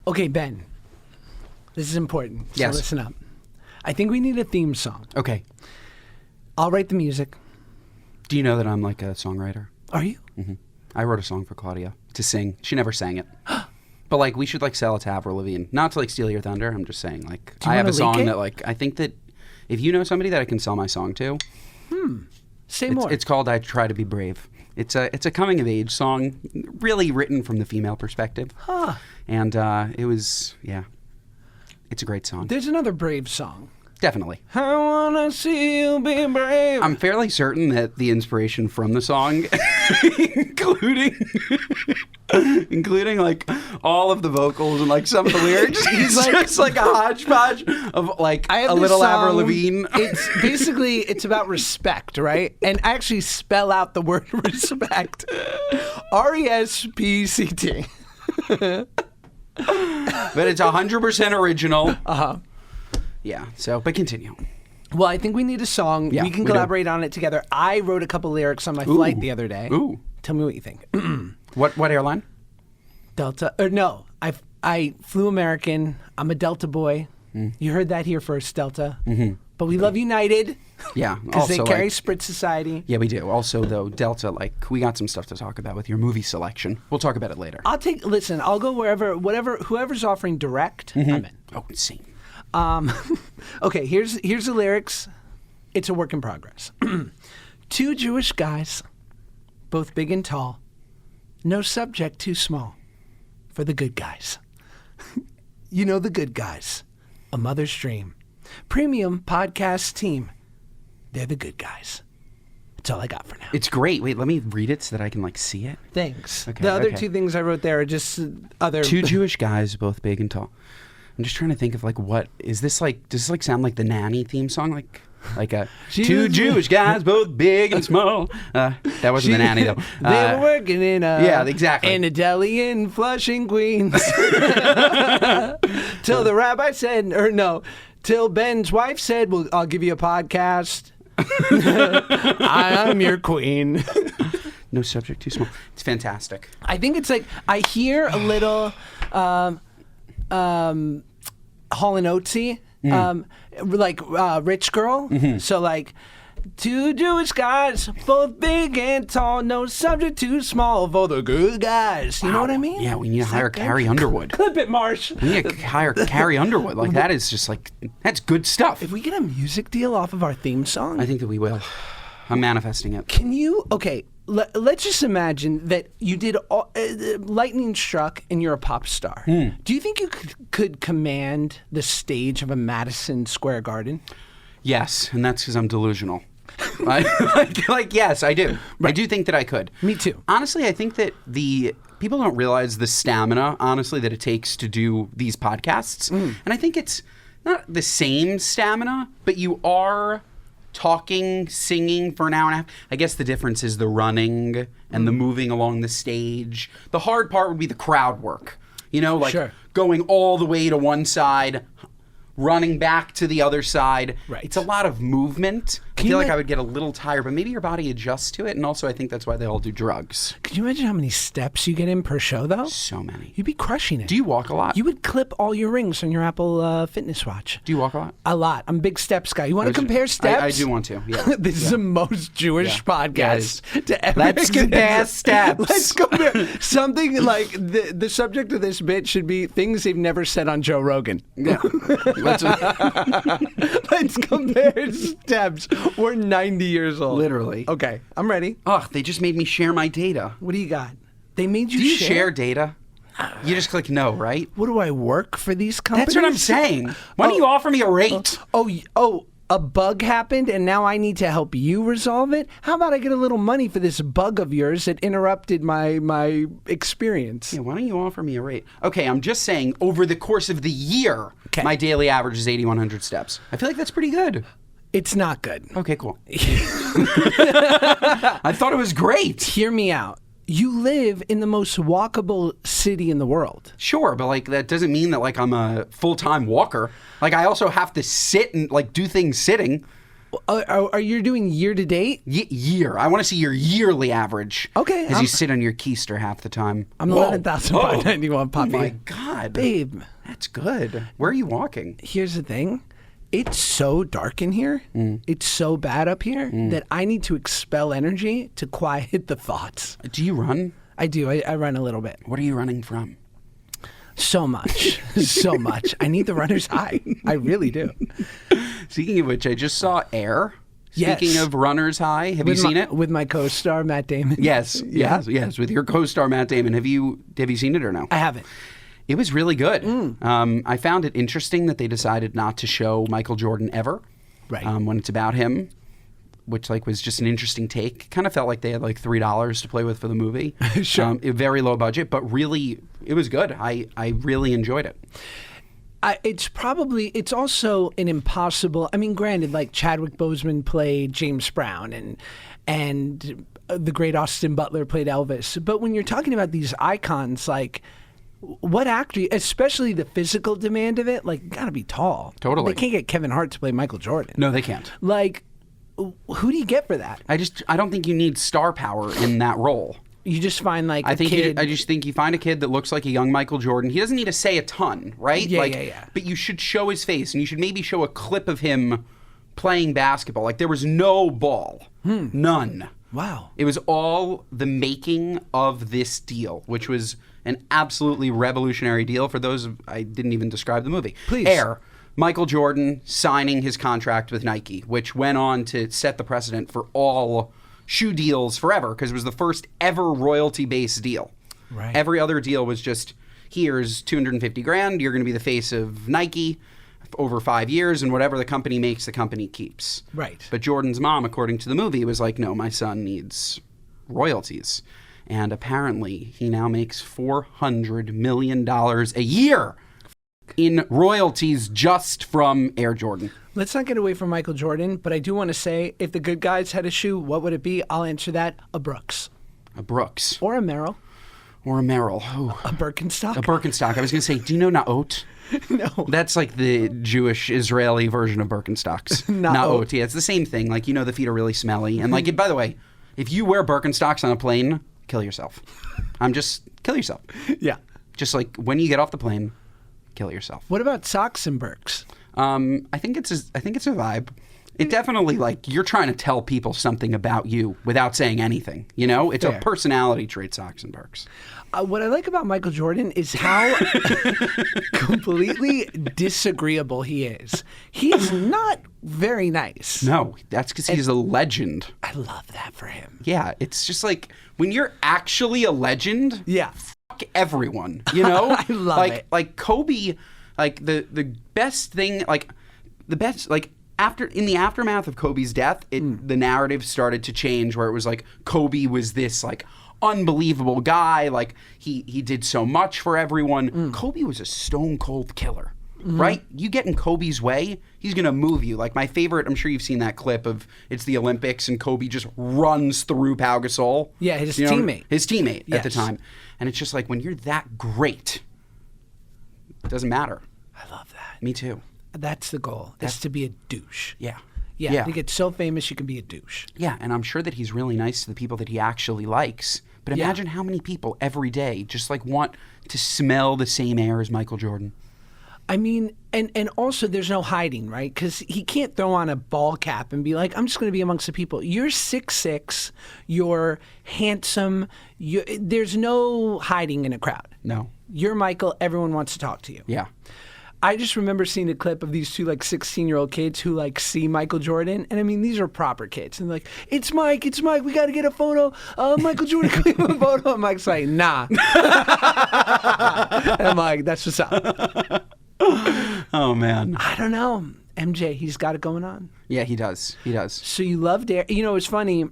Okay, Ben. This is important. So Yes. listen up. I think we need a theme song. Okay. I'll write the music. Do you know that I'm like a songwriter? Are you? I wrote a song for Claudia to sing. She never sang it. But like we should like sell it to Avril Lavigne. Not to like steal your thunder. I'm just saying like Do you I have a wanna leak song it? that like I think that if you know somebody that I can sell my song to, Say more. it's called I Try to Be Brave. It's a coming of age song, really written from the female perspective. Huh. And it was it's a great song. There's another Brave song. Definitely. I wanna see you be brave. I'm fairly certain that the inspiration from the song, including like all of the vocals and like some of the lyrics, is just like a hodgepodge of like I have a this little song. Avril Lavigne. It's basically it's about respect, right? And I actually spell out the word respect. RESPCT. But it's 100% original. Yeah. So, but continue. Well, I think we need a song. Yeah, we can we do. collaborate on it together. I wrote a couple lyrics on my flight the other day. Ooh. Tell me what you think. What airline? Delta. Or no, I flew American. I'm a Delta boy. You heard that here first, Delta. But we love United Yeah. because they Also, carry like, Sprit Society. yeah, we do. Also, though, Delta, like we got some stuff to talk about with your movie selection. We'll talk about it later. Listen, I'll go whoever's offering direct, I'm in. Oh, insane. Okay, here's the lyrics. It's a work in progress. Two Jewish guys, both big and tall, no subject too small for the good guys. You know the good guys, a mother's dream, premium podcast team. They're the good guys. That's all I got for now. It's great. Wait, let me read it so that I can like see it. Thanks. Okay, The other okay. two things I wrote there are just other. Two Jewish guys, both big and tall. I'm just trying to think of like what is this like? Does this like sound like the Nanny theme song? Like a two Jewish guys, both big and small. That wasn't the Nanny though. They were working in exactly. in a deli in Flushing, Queens. Till the rabbi said, or no, till Ben's wife said, "Well, I'll give you a podcast." I'm your queen. No subject too small. It's fantastic. I think it's like I hear a little Hall and Oatesy, like Rich Girl. So like two Jewish guys, both big and tall, no subject too small for the good guys. You know what I mean? Yeah, we need to Is hire that good? Carrie Underwood. Clip it, Marsh. We need to hire Carrie Underwood. Like that is just like that's good stuff. If we get a music deal off of our theme song, I think that we will. I'm manifesting it. can you? Okay, let's just imagine that you did lightning struck and you're a pop star. Do you think you could command the stage of a Madison Square Garden? Yes, and that's because I'm delusional. like yes, I do. I do think that I could. Me too. Honestly, I think that the people don't realize the stamina, honestly, that it takes to do these podcasts. And I think it's not the same stamina, but you are talking, singing for an hour and a half. I guess the difference is the running and the moving along the stage. The hard part would be the crowd work. You know, like Sure. going all the way to one side, running back to the other side. Right. It's a lot of movement. I Can feel you like ma- I would get a little tired, but maybe your body adjusts to it. And also, I think that's why they all do drugs. Could you imagine how many steps you get in per show, though? So many. You'd be crushing it. Do you walk a lot? You would clip all your rings on your Apple Fitness watch. Do you walk a lot? A lot. I'm a big steps guy. You want to compare steps? I do want to. Yeah. This is the most Jewish Yeah. podcast to ever Let's exist. compare steps. Let's compare. Something like the subject of this bit should be things they've never said on Joe Rogan. Yeah. Let's, Let's compare steps. We're 90 years old. Literally. Okay, I'm ready. oh, they just made me share my data. What do you got? They made you Do you share? share data? You just click no, right? What do I work for these companies? That's what I'm saying. Why don't you offer me a rate? Oh, a bug happened and now I need to help you resolve it? How about I get a little money for this bug of yours that interrupted my experience? Yeah, why don't you offer me a rate? Okay, I'm just saying, over the course of the year, Okay. my daily average is 8,100 steps. I feel like that's pretty good. It's not good. Okay, cool. I thought it was great. Hear me out. You live in the most walkable city in the world. Sure, but like that doesn't mean that like I'm a full-time walker. Like I also have to sit and like do things sitting. Are you doing year to date? Year. I want to see your yearly average. Okay. As you sit on your keister half the time. I'm 11,591 Oh puppy. my God. Babe. That's good. Where are you walking? Here's the thing. It's so dark in here. It's so bad up here that I need to expel energy to quiet the thoughts. Do you run? I do. I run a little bit. What are you running from? So much. So much. I need the runner's high. I really do. Speaking of which, I just saw Air. Yes. Speaking of Runner's High, have you seen it? With my co-star, Matt Damon. Yes. With your co-star, Matt Damon. Have you seen it or no? I haven't. It was really good. I found it interesting that they decided not to show Michael Jordan ever. Right. When it's about him, which was just an interesting take. Kind of felt like they had $3 to play with for the movie. Sure. Very low budget, but really, it was good. I really enjoyed it. It's also an impossible. I mean, granted, Chadwick Boseman played James Brown, and the great Austin Butler played Elvis. But when you're talking about these icons, what actor, especially the physical demand of it, gotta be tall. Totally. They can't get Kevin Hart to play Michael Jordan. No, they can't. Who do you get for that? I don't think you need star power in that role. You just find I just think you find a kid that looks like a young Michael Jordan. He doesn't need to say a ton, right? Yeah. But you should show his face, and you should maybe show a clip of him playing basketball. There was no ball, none. Wow. It was all the making of this deal, which was an absolutely revolutionary deal. For those I didn't even describe the movie. Please. Air. Michael Jordan signing his contract with Nike, which went on to set the precedent for all shoe deals forever, because it was the first ever royalty-based deal. Right. Every other deal was just, here's $250,000, you're going to be the face of Nike over 5 years, and whatever the company makes, the company keeps. Right. But Jordan's mom, according to the movie, was like, no, my son needs royalties. And apparently, he now makes $400 million a year in royalties just from Air Jordan. Let's not get away from Michael Jordan, but I do want to say, if the good guys had a shoe, what would it be? I'll answer that. A Brooks. A Brooks. Or a Merrill. Or a Merrill. Oh. A Birkenstock. A Birkenstock. I was going to say, do you know Naot? No. That's the Jewish-Israeli version of Birkenstocks. Naot. Yeah, it's the same thing. the feet are really smelly. And by the way, if you wear Birkenstocks on a plane, kill yourself. Kill yourself. Yeah. Just when you get off the plane, kill yourself. What about socks and Birks? I think it's a vibe. It definitely you're trying to tell people something about you without saying anything. It's Fair. a personality trait, socks and Birks. What I like about Michael Jordan is how completely disagreeable he is. He's not very nice. No, that's because he's a legend. I love that for him. Yeah, it's just when you're actually a legend. Yeah. Fuck everyone. I love it. Like Kobe. The best thing. After in the aftermath of Kobe's death, the narrative started to change, where it was Kobe was this unbelievable guy. He did so much for everyone. Kobe was a stone cold killer. Right? You get in Kobe's way, he's going to move you. My favorite, I'm sure you've seen that clip of, it's the Olympics and Kobe just runs through Pau Gasol. Yeah, his teammate. His teammate Yes. at the time. And it's just when you're that great, it doesn't matter. I love that. Me too. That's the goal. Is to be a douche. Yeah. Yeah. To get so famous, you can be a douche. Yeah, and I'm sure that he's really nice to the people that he actually likes. But imagine how many people every day just want to smell the same air as Michael Jordan. I mean, and also there's no hiding, right? Because he can't throw on a ball cap and be like, I'm just going to be amongst the people. You're 6'6", you're handsome, there's no hiding in a crowd. No. You're Michael, everyone wants to talk to you. Yeah. I just remember seeing a clip of these two 16-year-old kids who see Michael Jordan, and I mean these are proper kids, and it's Mike, we got to get a photo. Michael Jordan, can we have a photo? And Mike's like, nah. And I'm like, that's what's up. Oh man. I don't know, MJ, he's got it going on. Yeah, he does. He does. So you loved Air. It's funny.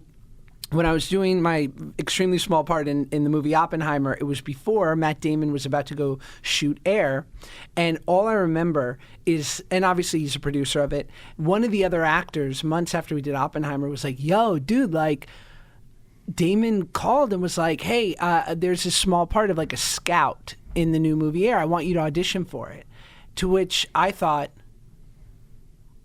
When I was doing my extremely small part in the movie Oppenheimer, it was before Matt Damon was about to go shoot Air. And all I remember is, and obviously he's a producer of it, one of the other actors, months after we did Oppenheimer, was like, yo, dude, Damon called and was like, hey, there's a small part of a scout in the new movie Air. I want you to audition for it. To which I thought,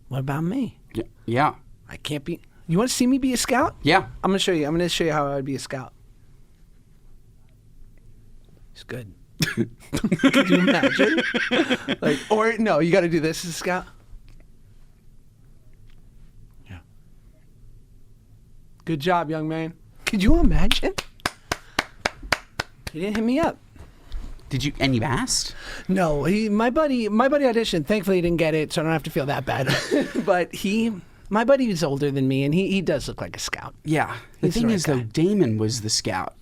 what about me? Yeah. I can't be. You want to see me be a scout? Yeah. I'm gonna show you. I'm gonna show you how I would be a scout. It's good. Could you imagine? Like, or no, you got to do this as a scout. Yeah. Good job, young man. Could you imagine? He didn't hit me up. Did you? And you asked? No, my buddy auditioned. Thankfully, he didn't get it, so I don't have to feel that bad. But my buddy is older than me, and he does look like a scout. Yeah. The He's the thing right is, guy. though, Damon was the scout.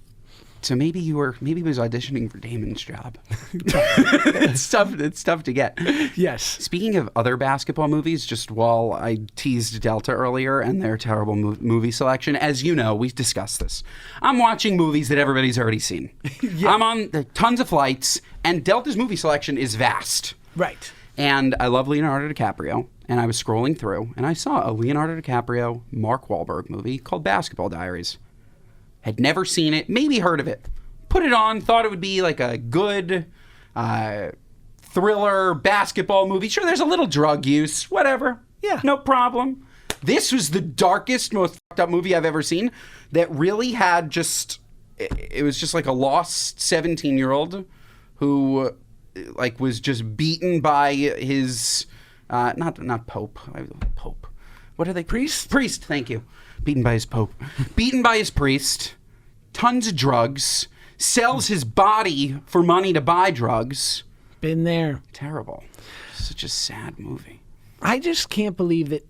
So maybe he was auditioning for Damon's job. It's tough to get. Yes. Speaking of other basketball movies, just while I teased Delta earlier and their terrible movie selection, as you know, we've discussed this. I'm watching movies that everybody's already seen. Yeah. I'm on tons of flights, and Delta's movie selection is vast. Right. And I love Leonardo DiCaprio, and I was scrolling through, and I saw a Leonardo DiCaprio, Mark Wahlberg movie called Basketball Diaries. Had never seen it, maybe heard of it. Put it on, thought it would be like a good thriller basketball movie. Sure, there's a little drug use, whatever. Yeah. No problem. This was the darkest, most fucked up movie I've ever seen that really had it was just like a lost 17-year-old who like was just beaten by his, not Pope. What are they? Priest? Priest, thank you. Beaten by his pope. Beaten by his priest. Tons of drugs. Sells his body for money to buy drugs. Been there. Terrible. Such a sad movie. I just can't believe that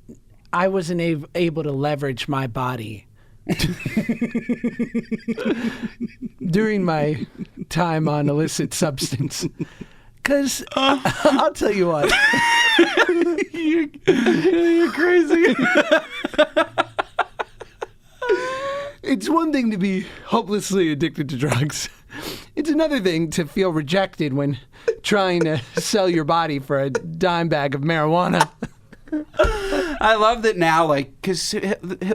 I wasn't able to leverage my body during my time on illicit substance. Because I'll tell you what. You're crazy. It's one thing to be hopelessly addicted to drugs. It's another thing to feel rejected when trying to sell your body for a dime bag of marijuana. I love that now, like, because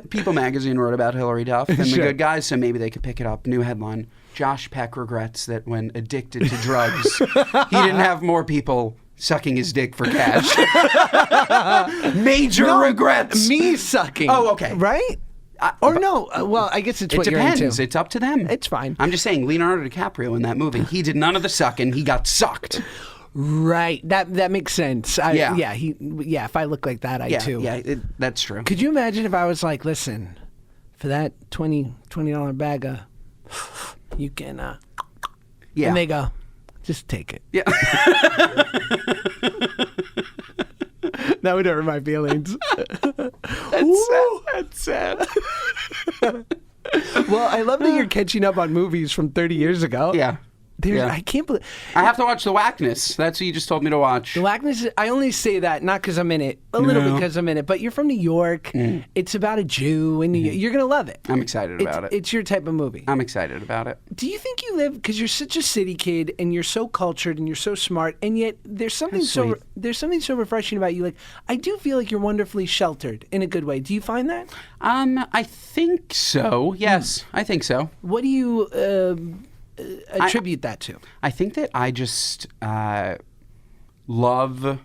People magazine wrote about Hillary Duff and the Sure. good guys, so maybe they could pick it up. New headline. Josh Peck regrets that when addicted to drugs, he didn't have more people sucking his dick for cash. Major regrets. Me sucking. Oh, okay. Right? No. Well, I guess it's It what you're depends. into. It's up to them. It's fine. I'm just saying, Leonardo DiCaprio in that movie, he did none of the sucking. He got sucked. Right. That makes sense. Yeah. Yeah. If I look like that, I too. Yeah, that's true. Could you imagine if I was like, listen, for that $20 bag of, you can, Yeah. and they go, just take it. Yeah. That would hurt my feelings. That's sad. Well, I love that you're catching up on movies from 30 years ago. Yeah. Yeah. I can't believe. I have to watch The Whackness. That's what you just told me to watch. The Whackness, I only say that not because I'm in it, a little No. because I'm in it, but you're from New York. It's about a Jew, and you're going to love it. I'm excited about it. It's your type of movie. I'm excited about it. Do you think you live because you're such a city kid and you're so cultured and you're so smart, and yet there's something That's so refreshing about you? Like, I do feel like you're wonderfully sheltered in a good way. Do you find that? I think so. Yes, I think so. What do you attribute that to? I think that I just love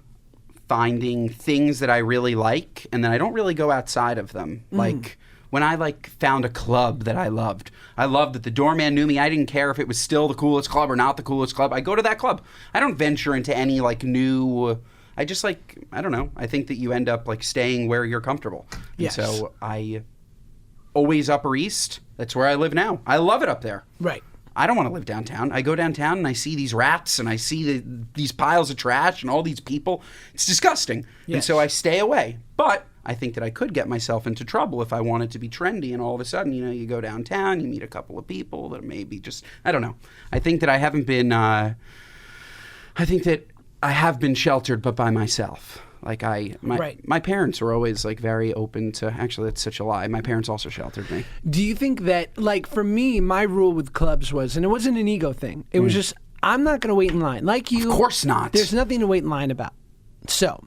finding things that I really like, and then I don't really go outside of them. Like when I found a club that I loved that the doorman knew me. I didn't care if it was still the coolest club or not the coolest club. I go to that club. I don't venture into any new. I just I don't know. I think that you end up staying where you're comfortable. Yes. And so I always Upper East. That's where I live now. I love it up there. Right. I don't want to live downtown. I go downtown and I see these rats and I see these piles of trash and all these people. It's disgusting. Yes. And so I stay away. But I think that I could get myself into trouble if I wanted to be trendy, and all of a sudden, you go downtown, you meet a couple of people that maybe I don't know. I think that I haven't been, I think that I have been sheltered, but by myself. My parents were always very open to, actually that's such a lie. My parents also sheltered me. Do you think that, for me, my rule with clubs was, and it wasn't an ego thing, it was just, I'm not going to wait in line. Like you. Of course not. There's nothing to wait in line about. So,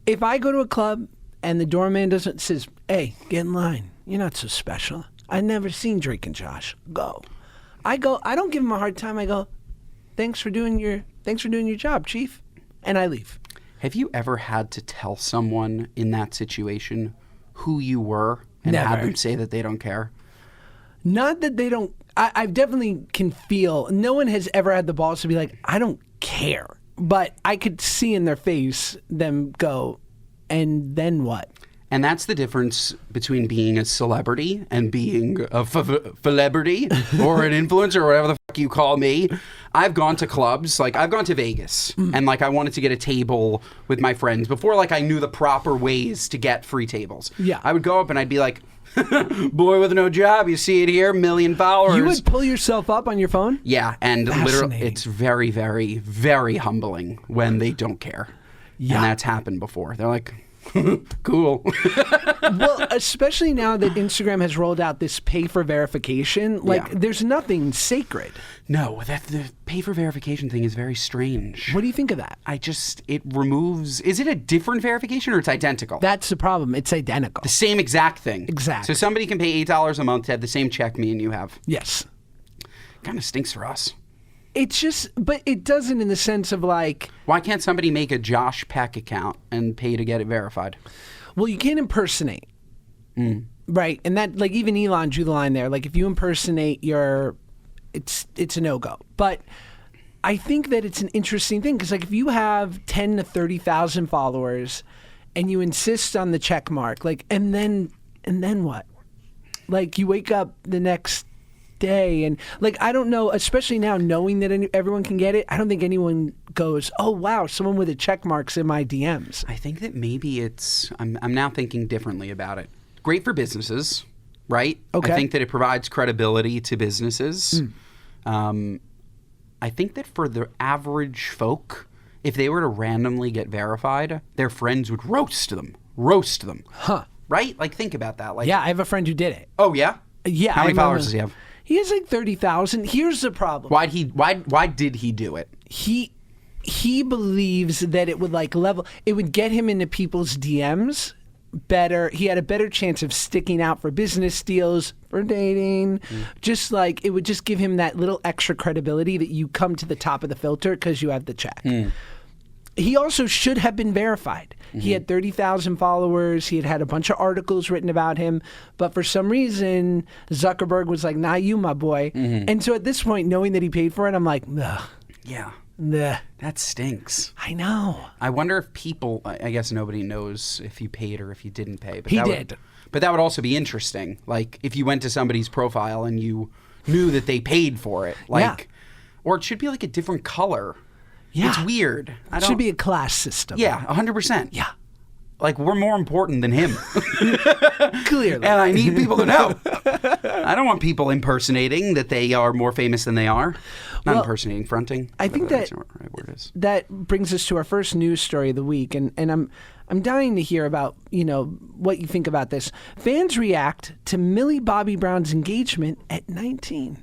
if I go to a club and the doorman says, hey, get in line. You're not so special. I've never seen Drake and Josh. Go. I don't give him a hard time. I go, thanks for doing your job, Chief. And I leave. Have you ever had to tell someone in that situation who you were and Never. have them say that they don't care? Not that they don't. I definitely can feel. No one has ever had the balls to be like, I don't care. But I could see in their face them go, and then what? And that's the difference between being a celebrity and being a celebrity or an influencer or whatever the fuck you call me. I've gone to clubs, like I've gone to Vegas and like I wanted to get a table with my friends before like I knew the proper ways to get free tables. Yeah. I would go up and I'd be like, boy with no job, you see it here, 1 million followers. You would pull yourself up on your phone? Yeah, and literally Fascinating. it's very, very, very humbling when they don't care. Yeah. And that's happened before. They're like, cool. Well, especially now that Instagram has rolled out this pay for verification, like Yeah. there's nothing sacred. No, the pay for verification thing is very strange. What do you think of that? It removes, is it a different verification or it's identical? That's the problem. It's identical. The same exact thing. Exactly. So somebody can pay $8 a month to have the same check me and you have. Yes. Kind of stinks for us. It's just, but it doesn't in the sense of like, Why can't somebody make a Josh Peck account and pay to get it verified? well, you can't impersonate. Right. And that, like, even Elon drew the line there. Like, if you impersonate it's a no-go. But I think that it's an interesting thing because, like, if you have 10 to 30,000 followers and you insist on the check mark, like, and then what? Like, you wake up the next day and, like, I don't know, especially now knowing that everyone can get it, I don't think anyone goes, oh, wow, someone with a check mark's in my DMs. I think that maybe I'm now thinking differently about it. Great for businesses, right? Okay. I think that it provides credibility to businesses. I think that for the average folk, if they were to randomly get verified, their friends would roast them. Huh. Right? Like, think about that. Like, Yeah, I have a friend who did it. Oh, yeah? Yeah. How I many remember- followers does he have? He has like 30,000. Here's the problem. Why did he do it? He believes that it would like level. It would get him into people's DMs better. He had a better chance of sticking out for business deals, for dating. Just like it would just give him that little extra credibility that you come to the top of the filter because you have the check. He also should have been verified. He had 30,000 followers. He had had a bunch of articles written about him. But for some reason, Zuckerberg was like, not you, my boy. And so at this point, knowing that he paid for it, I'm like, ugh, Yeah. nah. That stinks. I know. I wonder if people, I guess nobody knows if you paid or if you didn't pay. But He that did. But that would also be interesting. Like, if you went to somebody's profile and you knew that they paid for it. Like, Yeah. Or it should be like a different color. Yeah. It's weird. It should be a class system. Yeah, 100%. Yeah. Like, we're more important than him. Clearly. And I need people to know. I don't want people impersonating that they are more famous than they are. Not Well, impersonating, fronting. I think That's that- not what the right word is. That brings us to our first news story of the week, and I'm dying to hear about, what you think about this. Fans react to Millie Bobby Brown's engagement at 19.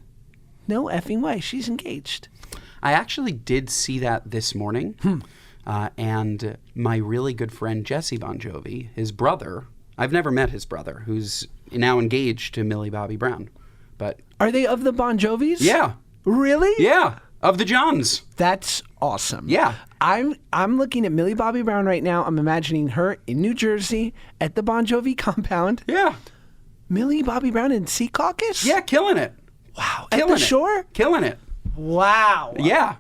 No effing way. She's engaged. I actually did see that this morning. And my really good friend Jesse Bon Jovi, his brother, I've never met his brother, who's now engaged to Millie Bobby Brown. But Are they of the Bon Jovis? yeah. Really? Yeah. Of the Johns. That's awesome. Yeah. I'm looking at Millie Bobby Brown right now. I'm imagining her in New Jersey at the Bon Jovi compound. Yeah. Millie Bobby Brown in Sea Caucus? Yeah, killing it. Wow. Killing At the it. shore? Killing it. Wow. Yeah.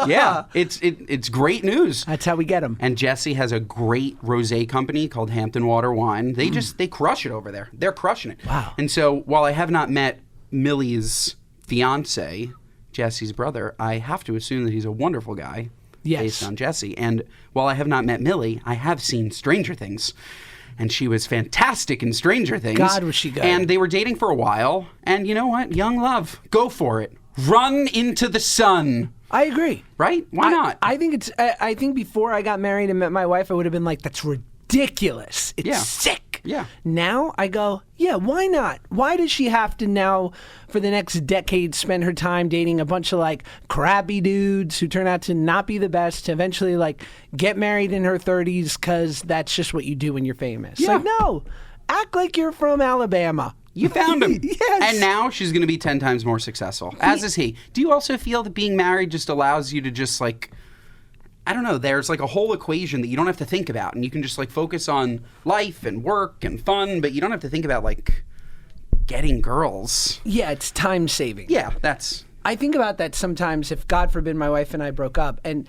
Yeah. It's great news. That's how we get them. And Jesse has a great rosé company called Hampton Water Wine. They they crush it over there. They're crushing it. Wow. And so while I have not met Millie's fiance, Jesse's brother, I have to assume that he's a wonderful guy Yes. based on Jesse. And while I have not met Millie, I have seen Stranger Things. And she was fantastic in Stranger Things. God, was she good. And they were dating for a while. And you know what? Young love. Go for it. Run into the sun. I agree. Right? Why not? I think I think before I got married and met my wife, I would have been like, that's ridiculous. It's Yeah. sick. Yeah. Now I go, yeah, why not? Why does she have to now, for the next decade, spend her time dating a bunch of like crappy dudes who turn out to not be the best to eventually like get married in her 30s because that's just what you do when you're famous? Yeah. Like, no, act like you're from Alabama. You found him. Yes. And now she's going to be 10 times more successful, as is he. Do you also feel that being married just allows you to just like I don't know, there's like a whole equation that you don't have to think about, and you can just like focus on life and work and fun, but you don't have to think about like getting girls. Yeah, it's time saving. Yeah, that's... I think about that sometimes if, God forbid, my wife and I broke up, and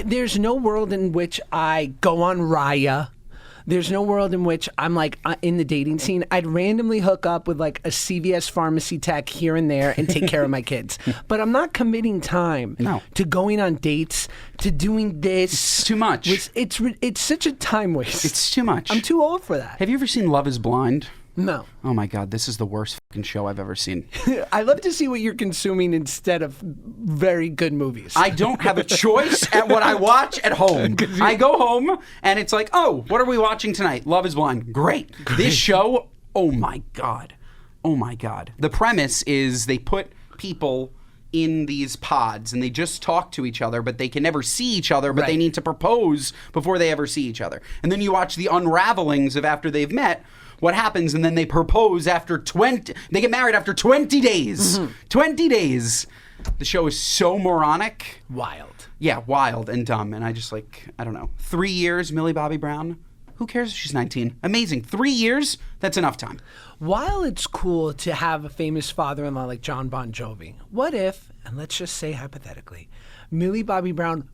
there's no world in which I go on Raya. There's no world in which I'm like in the dating scene. I'd randomly hook up with like a CVS pharmacy tech here and there and take care of my kids. But I'm not committing time to going on dates, to doing this. It's too much. It's such a time waste. It's too much. I'm too old for that. Have you ever seen Love is Blind? No. Oh my God, this is the worst fucking show I've ever seen. I love to see what you're consuming instead of very good movies. I don't have a choice at what I watch at home. I go home and it's like, oh, what are we watching tonight? Love is Blind. Great. This show, oh my God. Oh my God. The premise is they put people in these pods and they just talk to each other, but they can never see each other, but they need to propose before they ever see each other. And then you watch the unravelings of after they've met, what happens, and then they propose after they get married after 20 days. 20 days. The show is so moronic. Wild. Yeah, wild and dumb. And I just like, I don't know. 3 years, Millie Bobby Brown. Who cares if she's 19? Amazing. 3 years, that's enough time. While it's cool to have a famous father-in-law like John Bon Jovi, what if, and let's just say hypothetically, Millie Bobby Brown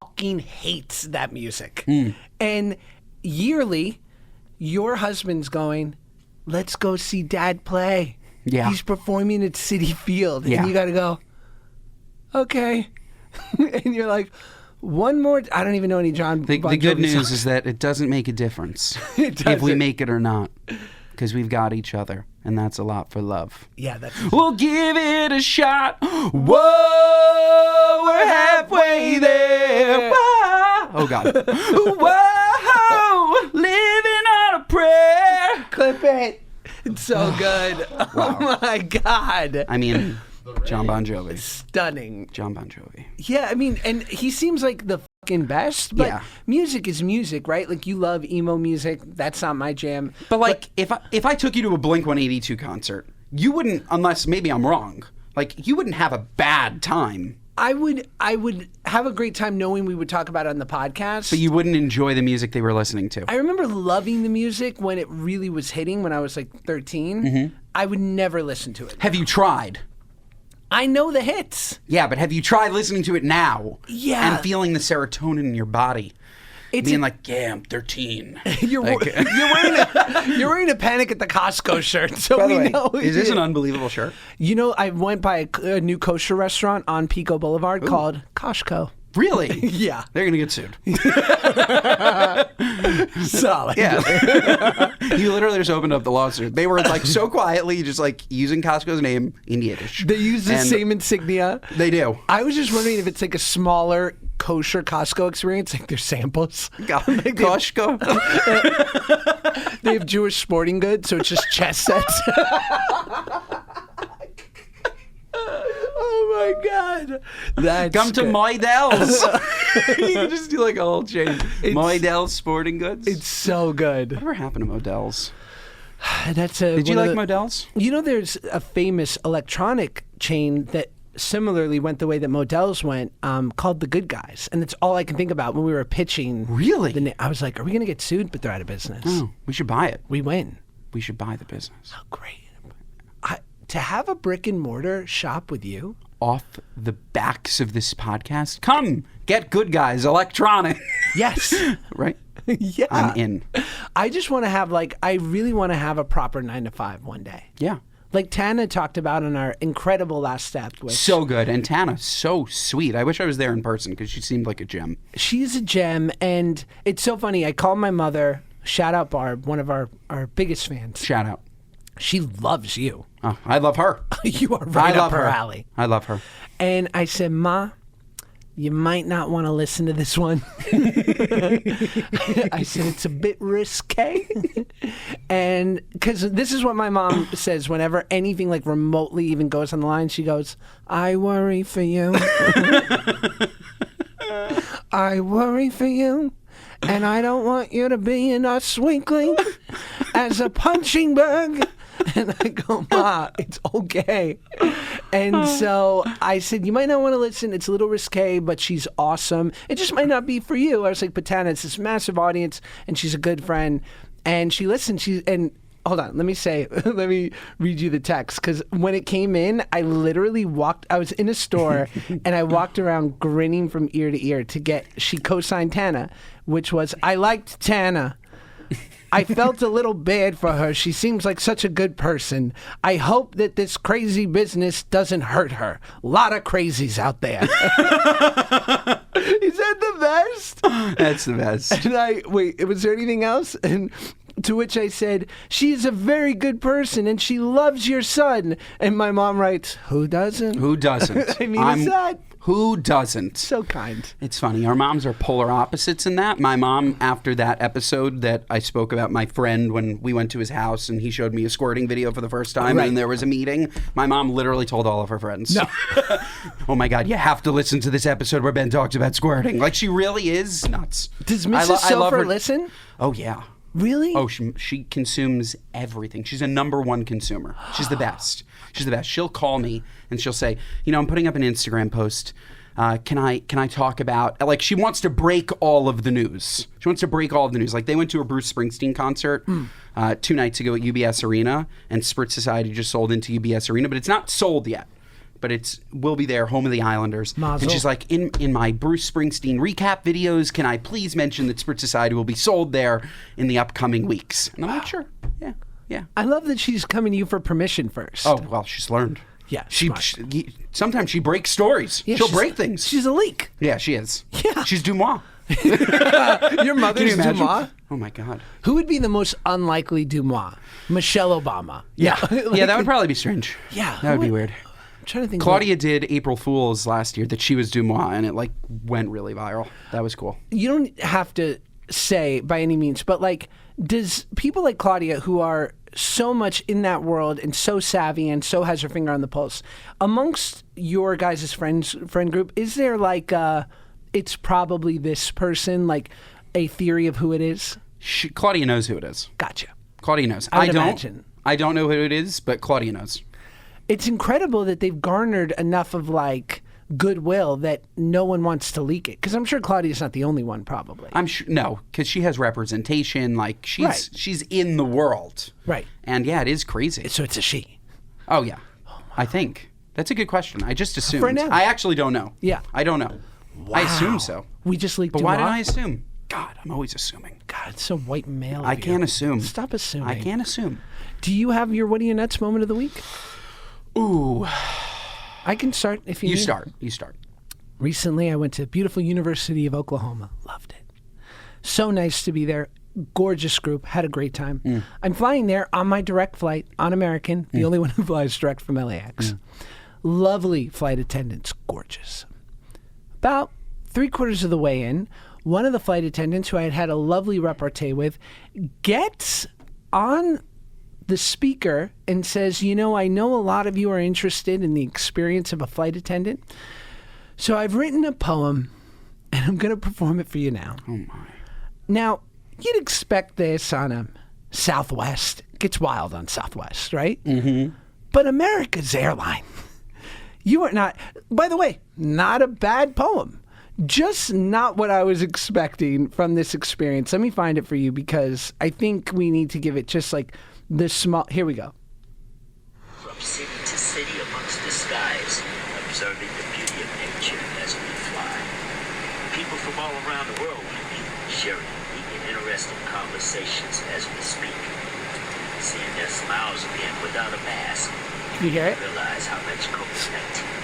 fucking hates that music. And yearly, your husband's going, let's go see Dad play. Yeah. He's performing at Citi Field. Yeah. And you got to go, okay. And you're like, one more. I don't even know any John Bon Jovi The good news songs. is that it doesn't make a difference It if we doesn't. make it or not, because we've got each other, and that's a lot for love. Yeah, that's... We'll give it a shot. Whoa, we're halfway there. Whoa. Oh, God. Whoa, living on a prayer. Clip it. It's so good. Oh, my God. I mean, John Bon Jovi. Stunning. John Bon Jovi. Yeah, I mean, and he seems like the fucking best, but Yeah. music is music, right? Like, you love emo music. That's not my jam. But, like, if I took you to a Blink-182 concert, you wouldn't, unless maybe I'm wrong, like, you wouldn't have a bad time. I would have a great time knowing we would talk about it on the podcast. But you wouldn't enjoy the music they were listening to. I remember loving the music when it really was hitting when I was like 13. I would never listen to it. Have you tried? I know the hits. Yeah, but have you tried listening to it now? Yeah. And feeling the serotonin in your body? It's Being like, yeah, I'm 13. You're wearing a Panic at the Costco shirt, so By the we way, know. is this an unbelievable shirt? You know, I went by a new kosher restaurant on Pico Boulevard called Koshko. Really? Yeah. They're going to get sued. Solid. Yeah. You literally just opened up the lawsuit. They were like so quietly just like using Costco's name in Yiddish. They use the And same insignia. They do. I was just wondering if it's like a smaller kosher Costco experience, like their samples. Like Costco. They have Jewish sporting goods, so it's just chess sets. Oh my God. That's Come to good. Moidell's. You can just do like a whole chain. Moidell's Sporting Goods. It's so good. Whatever happened to Modell's? Did you like Modell's? You know, there's a famous electronic chain that similarly went the way that Modell's went, called The Good Guys, and that's all I can think about when we were pitching. Really? I was like, "Are we going to get sued?" But they're out of business. Oh, we should buy it. We win. We should buy the business. Oh, great! To have a brick and mortar shop with you. Off the backs of this podcast, come get Good Guys Electronic. Yes. Right? Yeah. I'm in. I just want to have I really want to have a proper 9-to-5 one day. Yeah. Like Tana talked about in our incredible last step. Which So good. And Tana, so sweet. I wish I was there in person because she seemed like a gem. She's a gem, and it's so funny. I called my mother, shout out Barb, one of our biggest fans. Shout out. She loves you. Oh, I love her. You are right up her alley. I love her. And I said, Ma, you might not want to listen to this one. I said, it's a bit risque. And because this is what my mom says whenever anything like remotely even goes on the line, she goes, I worry for you. I worry for you. And I don't want you to be in us weekly as a punching bag And I go, Ma, it's okay. And so I said, you might not want to listen. It's a little risque, but she's awesome. It just might not be for you. I was like, but Tana, it's this massive audience, and she's a good friend. And she listened. Hold on, let me read you the text, because when it came in, I literally I was in a store, and I walked around grinning from ear to ear she co-signed Tana, which was, I liked Tana. I felt a little bad for her. She seems like such a good person. I hope that this crazy business doesn't hurt her. A lot of crazies out there. Is that the best? That's the best. And wait, was there anything else? And to which I said, she's a very good person and she loves your son. And my mom writes, who doesn't? Who doesn't? I mean, is that... Who doesn't? So kind. It's funny. Our moms are polar opposites in that. My mom, after that episode that I spoke about my friend when we went to his house and he showed me a squirting video for the first time and there was a meeting, my mom literally told all of her friends. No. Oh my God, you have to listen to this episode where Ben talks about squirting. Like, she really is nuts. Does Mrs. Sofer listen? Oh, yeah. Really? Oh, she consumes everything. She's a #1 consumer. She's the best. She's the best. She'll call me and she'll say, I'm putting up an Instagram post. Can I talk about, like, she wants to break all of the news. She wants to break all of the news. Like, they went to a Bruce Springsteen concert 2 nights ago at UBS Arena, and Sprit Society just sold into UBS Arena, but it's not sold yet. But will be there, home of the Islanders. Mazel. And she's like, in my Bruce Springsteen recap videos, can I please mention that Sprit Society will be sold there in the upcoming weeks? And I'm like, sure, yeah. I love that she's coming to you for permission first. Oh, well, she's learned. Yeah, sometimes she breaks stories. Yeah, She'll break things. She's a leak. Yeah, she is. Yeah. She's Dumas. Your mother's Dumas? Oh, my God. Who would be the most unlikely Dumas? Michelle Obama. Yeah. Yeah, that would probably be strange. Yeah. That would be weird. I'm trying to think. Claudia did April Fool's last year that she was Dumas, and it went really viral. That was cool. You don't have to say by any means, but does people like Claudia, who are so much in that world and so savvy and so has her finger on the pulse, amongst your guys' friend group, is there it's probably this person, like a theory of who it is? Claudia knows who it is. Gotcha. Claudia knows. I would imagine. I don't know who it is, but Claudia knows. It's incredible that they've garnered enough of goodwill that no one wants to leak it. Because I'm sure Claudia's not the only one, probably. I'm sure because she has representation. She's in the world, right? And yeah, it is crazy. So it's a she. Oh yeah, I think that's a good question. I just assumed. For now. I actually don't know. Yeah, I don't know. Wow. I assume so. We just leaked. But why did I assume? God, I'm always assuming. God, it's so white male. I can't assume. Stop assuming. I can't assume. Do you have your what are your nuts moment of the week? Ooh. I can start if you You need. You start. Recently, I went to beautiful University of Oklahoma. Loved it. So nice to be there. Gorgeous group. Had a great time. I'm flying there on my direct flight on American, the only one who flies direct from LAX. Lovely flight attendants. Gorgeous. About 3/4 of the way in, one of the flight attendants who I had had a lovely repartee with gets on the speaker and says, I know a lot of you are interested in the experience of a flight attendant. So I've written a poem and I'm going to perform it for you now. Oh my. Now, you'd expect this on a Southwest. It gets wild on Southwest, right? Mm-hmm. But America's airline. You are not, by the way, not a bad poem. Just not what I was expecting from this experience. Let me find it for you because I think we need to give it just this small. Here we go. From city to city amongst the skies, observing the beauty of nature as we fly. People from all around the world we meet, sharing unique and interesting conversations as we speak. Seeing their smiles again without a mask. Can you hear it? Realize how much COVID-19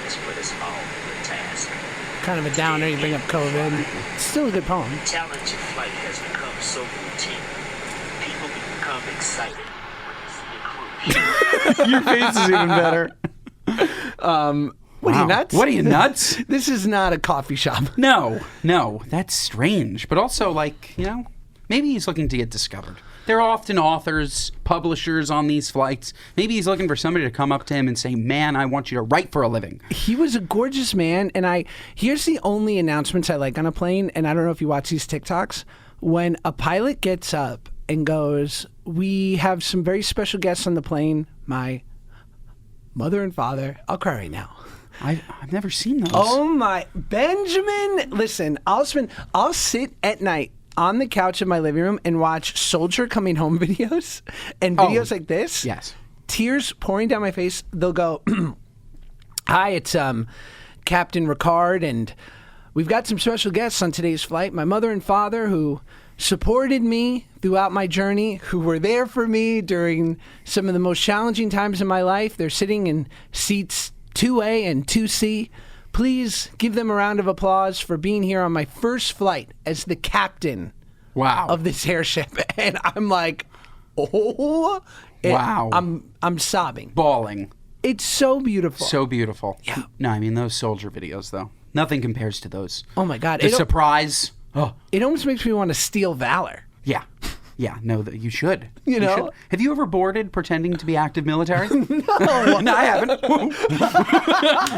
has put us all to the task. Kind of a downer. You bring up COVID. It's still a good poem. The challenge of flight has become so routine. People become excited. Your face is even better. What are you nuts? What are you nuts? This is not a coffee shop. No, that's strange. But also, maybe he's looking to get discovered. There are often authors, publishers on these flights. Maybe he's looking for somebody to come up to him and say, man, I want you to write for a living. He was a gorgeous man. And here's the only announcements I like on a plane. And I don't know if you watch these TikToks. When a pilot gets up and goes, "We have some very special guests on the plane. My mother and father." I'll cry right now. I've never seen those. Oh my, Benjamin! Listen, I'll sit at night on the couch in my living room and watch soldier coming home videos and videos like this. Yes. Tears pouring down my face. They'll go, "Hi, it's Captain Ricard, and we've got some special guests on today's flight. My mother and father, who supported me throughout my journey, who were there for me during some of the most challenging times in my life. They're sitting in seats 2A and 2C. Please give them a round of applause for being here on my first flight as the captain Wow. of this airship." And I'm like, oh, Wow. I'm sobbing. Bawling. It's so beautiful. So beautiful. Yeah. No, I mean, those soldier videos, though. Nothing compares to those. Oh my God. The surprise. Oh, It almost makes me want to steal valor. yeah. Yeah, no, you should. You know? should. Have you ever boarded pretending to be active military? No. No, I haven't.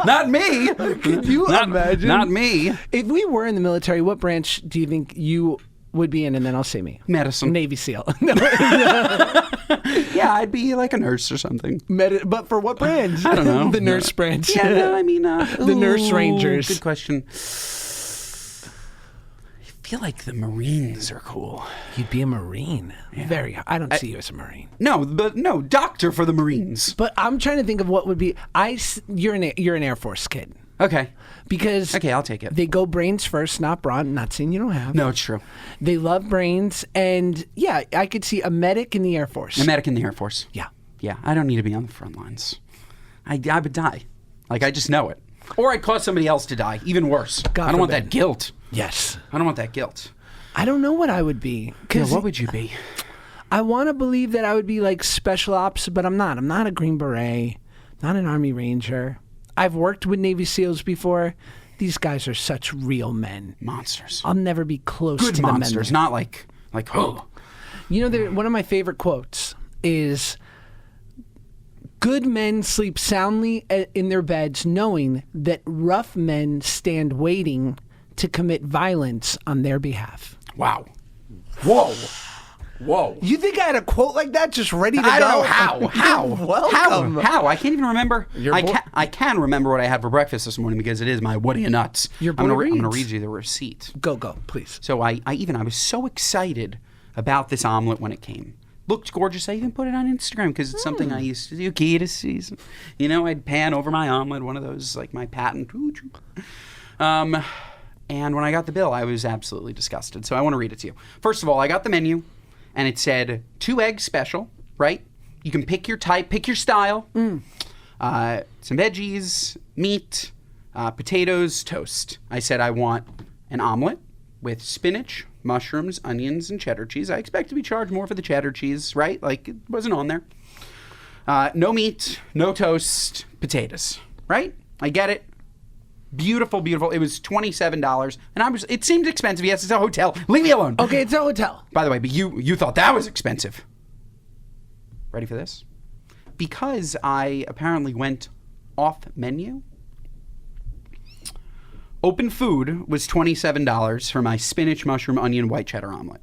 Not me. Can you imagine? Not me. If we were in the military, what branch do you think you would be in? And then I'll say me. Medicine. Navy SEAL. No. Yeah, I'd be like a nurse or something. But for what branch? I don't know. The nurse branch. Yeah, no, I mean... The Nurse Rangers. Good question. I feel like the Marines are cool. You'd be a Marine. Yeah. I don't see you as a Marine. No, doctor for the Marines. But I'm trying to think of what would be. You're an Air Force kid. Okay. Because Okay, I'll take it. they go brains first, not brawn. Not saying you don't have. No, it's true. They love brains, and yeah, I could see a medic in the Air Force. A medic in the Air Force. Yeah. Yeah, I don't need to be on the front lines. I would die. Like, I just know it. Or I'd cause somebody else to die. Even worse. God I don't want forbid. that guilt. Yes. I don't want that guilt. I don't know what I would be. Yeah, what would you be? I want to believe that I would be like special ops, but I'm not. I'm not a Green Beret, not an Army Ranger. I've worked with Navy SEALs before. These guys are such real men. Monsters. I'll never be close Good to the monsters, men. not like oh. You know, one of my favorite quotes is, "Good men sleep soundly in their beds knowing that rough men stand waiting to commit violence on their behalf." Wow. Whoa. Whoa. You think I had a quote like that just ready to go? I don't know how. How? Welcome. How? I can't even remember. Your boy- I can remember what I had for breakfast this morning because it is my what are you nuts. Your boy I'm gonna reads. read you the receipt. Go, please. So I was so excited about this omelet when it came. Looked gorgeous. I even put it on Instagram because it's something I used to do. Key to season. You know, I'd pan over my omelet, one of those like my patent. And when I got the bill, I was absolutely disgusted. So I want to read it to you. First of all, I got the menu, and it said 2 egg special, right? You can pick your type, pick your style. Some veggies, meat, potatoes, toast. I said I want an omelet with spinach, mushrooms, onions, and cheddar cheese. I expect to be charged more for the cheddar cheese, right? Like, it wasn't on there. No meat, no toast, potatoes, right? I get it. Beautiful, beautiful. It was $27, and it seemed expensive. Yes, it's a hotel. Leave me alone. Okay, it's a hotel. By the way, but you thought that was expensive. Ready for this? Because I apparently went off menu. Open food was $27 for my spinach, mushroom, onion, white cheddar omelet.